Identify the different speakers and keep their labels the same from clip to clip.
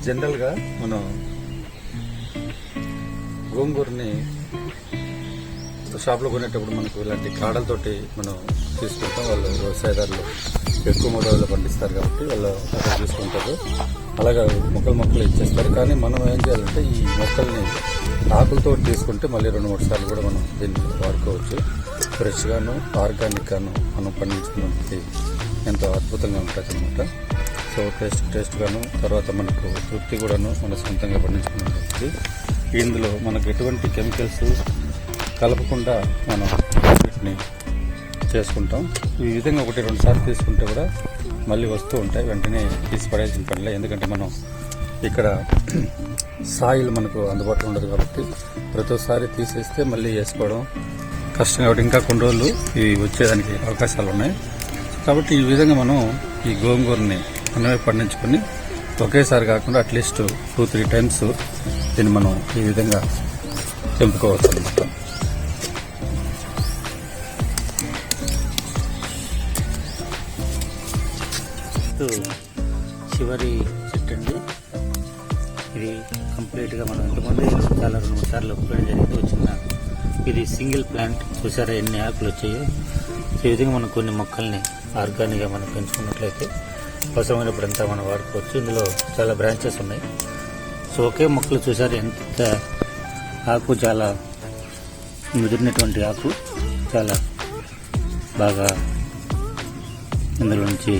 Speaker 1: జనరల్గా మనం గోంగూరని షాప్లో కొనేటప్పుడు మనకు ఇలాంటి కాడలతోటి మనం తీసుకుంటాం. వాళ్ళు వ్యవసాయదారులు ఎక్కువ మోతాదులో పండిస్తారు కాబట్టి వాళ్ళు అక్కడ తీసుకుంటారు. అలాగా మొక్కలు ఇచ్చేస్తారు. కానీ మనం ఏం చేయాలంటే ఈ మొక్కల్ని ఆకులతో తీసుకుంటే మళ్ళీ 2-3 సార్లు కూడా మనం దీన్ని వాడుకోవచ్చు. ఫ్రెష్గాను ఆర్గానిక్గాను మనం పండించుకున్నది ఎంతో అద్భుతంగా ఉంటుంది అన్నమాట. సో టేస్ట్గాను తర్వాత మనకు తృప్తి కూడాను మన సొంతంగా పండించుకున్నది. ఇందులో మనకు ఎటువంటి కెమికల్స్ కలపకుండా మనం వీటిని చేసుకుంటాం. ఈ విధంగా 1-2 సార్లు తీసుకుంటే కూడా మళ్ళీ వస్తూ ఉంటాయి. వెంటనే తీసి పడేసిన పనిలే. ఎందుకంటే మనం ఇక్కడ సాయిల్ మనకు అందుబాటులో ఉండదు కాబట్టి ప్రతిసారి తీసేస్తే మళ్ళీ వేసుకోవడం కష్టం కాబట్టి ఇంకా కొన్ని రోజులు ఇవి వచ్చేదానికి అవకాశాలు ఉన్నాయి. కాబట్టి ఈ విధంగా మనం ఈ గోంగూరని మనమే పండించుకొని ఒకేసారి కాకుండా అట్లీస్ట్ 2-3 టైమ్స్ దీన్ని మనం ఈ విధంగా తెంపుకోవచ్చు అన్నమాట.
Speaker 2: చివరి చెట్టు అండి ఇది. కంప్లీట్గా మనం ఇంతకుముందు చాలా 2-3 సార్లు ఒప్పుకోవడం జరిగింది. వచ్చిన ఇది సింగిల్ ప్లాంట్. చూసారా ఎన్ని ఆకులు వచ్చాయో. ఈ విధంగా మనం కొన్ని మొక్కల్ని ఆర్గానిక్గా మనం పెంచుకున్నట్లయితే అవసరమైనప్పుడంతా మనం వాడుకోవచ్చు. ఇందులో చాలా బ్రాంచెస్ ఉన్నాయి. సో ఒకే మొక్కలు చూసారు ఎంత ఆకు, చాలా ముదిరినటువంటి ఆకు చాలా బాగా ఇందులో నుంచి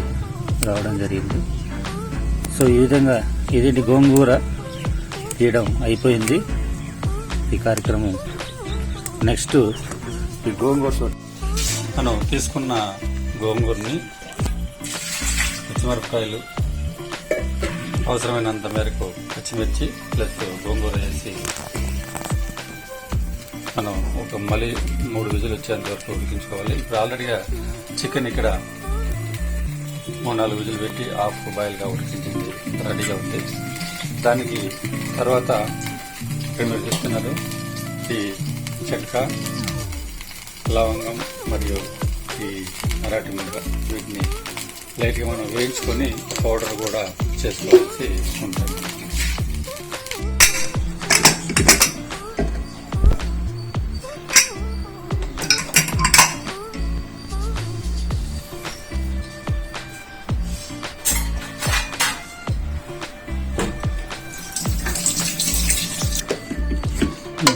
Speaker 2: రావడం జరిగింది. సో ఈ విధంగా ఇది గోంగూర తీయడం అయిపోయింది ఈ కార్యక్రమం. నెక్స్ట్ ఈ గోంగూర
Speaker 1: మనం తీసుకున్న గోంగూరని పచ్చిమిరపకాయలు అవసరమైనంత మేరకు పచ్చిమిర్చి ప్లస్ గోంగూర వేసి మనం మళ్ళీ 3 విజిల్ వచ్చేంత వరకు ఉడికించుకోవాలి. ఇప్పుడు ఆల్రెడీగా చికెన్ ఇక్కడ 3-4 విజిల్ పెట్టి హాఫ్ బాయిల్గా ఉడికించింది రెడీగా ఉంది. దానికి తర్వాత ఇక్కడ మీరు చూస్తున్నారు ఈ చెక్క, లవంగం మరియు ఈ మరాఠీ ముద్ద, వీటిని లైట్గా మనం వేయించుకొని పౌడర్ కూడా చేసుకోవాల్సి ఉంటుంది.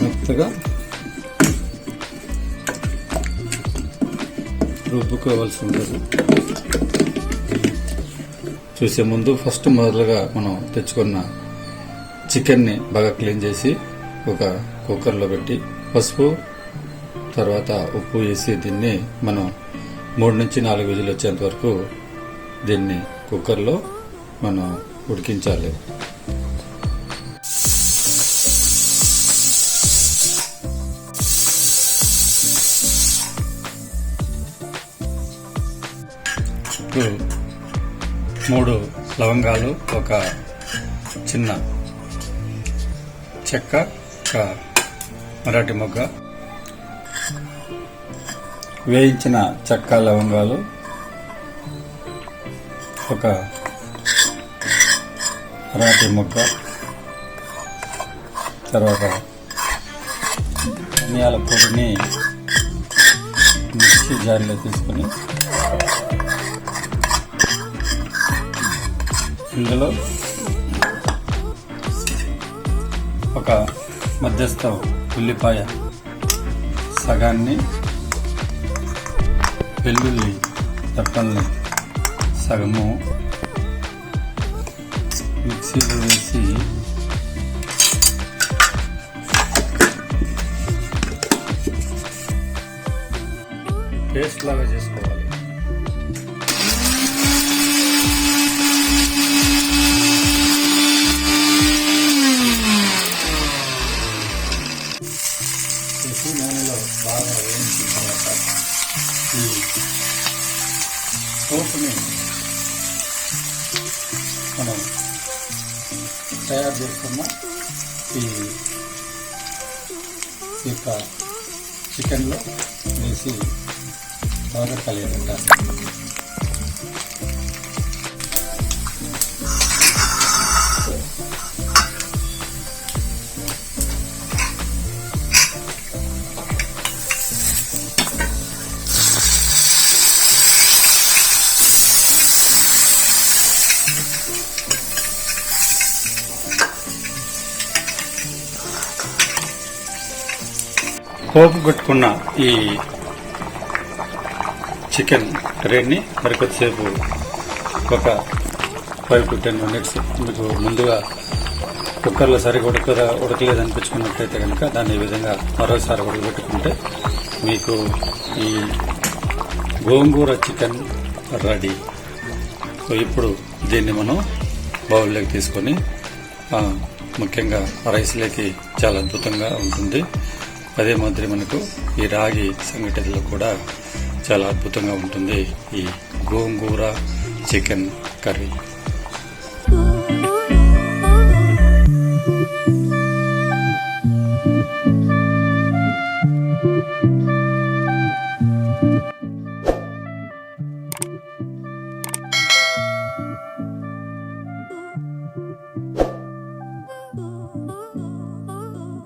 Speaker 1: మెత్తగా రుబ్బుకోవాల్సి ఉంటుంది. చూసే ముందు ఫస్ట్ మొదలుగా మనం తెచ్చుకున్న చికెన్ని బాగా క్లీన్ చేసి ఒక కుక్కర్లో పెట్టి పసుపు తర్వాత ఉప్పు వేసి దీన్ని మనం 3-4 విజిల్ వచ్చేంత వరకు దీన్ని కుక్కర్లో మనం ఉడికించాలి. ఇప్పుడు 3 లవంగాలు, ఒక చిన్న చెక్క, ఒక మరాఠీ మొగ్గ, వేయించిన చెక్క లవంగాలు, ఒక మరాఠీ మొగ్గ, తర్వాత ధనియాల పొడిని మిక్సీ జార్లో తీసుకొని ఇందులో ఒక మధ్యస్థ ఉల్లిపాయ సగాన్ని, వెల్లుల్లి తప్పల్ని సగము మిక్సీలో వేసి పేస్ట్ లాగా చేసుకోవాలి. నూనెలో బాగా వేయించిన తర్వాత ఈ పోపుని మనం తయారు చేసుకున్న ఈ యొక్క చికెన్లో వేసి బాగా కలిగేటట్టు పోపు పెట్టుకున్న ఈ చికెన్ కర్రీని మరికొద్దిసేపు ఒక 5 to 10 minutes మీకు ముందుగా కుక్కర్లో సరిగా ఉడకలేదు అనిపించుకున్నట్లయితే కనుక దాన్ని ఈ విధంగా మరోసారి ఉడకబెట్టుకుంటే మీకు ఈ గోంగూర చికెన్ రెడీ. సో ఇప్పుడు దీన్ని మనం బౌల్లోకి తీసుకొని ముఖ్యంగా రైస్లోకి చాలా అద్భుతంగా ఉంటుంది. అదే మాదిరి మనకు ఈ రాగి సంగటిలో కూడా చాలా అద్భుతంగా ఉంటుంది ఈ గోంగూర చికెన్ కర్రీ.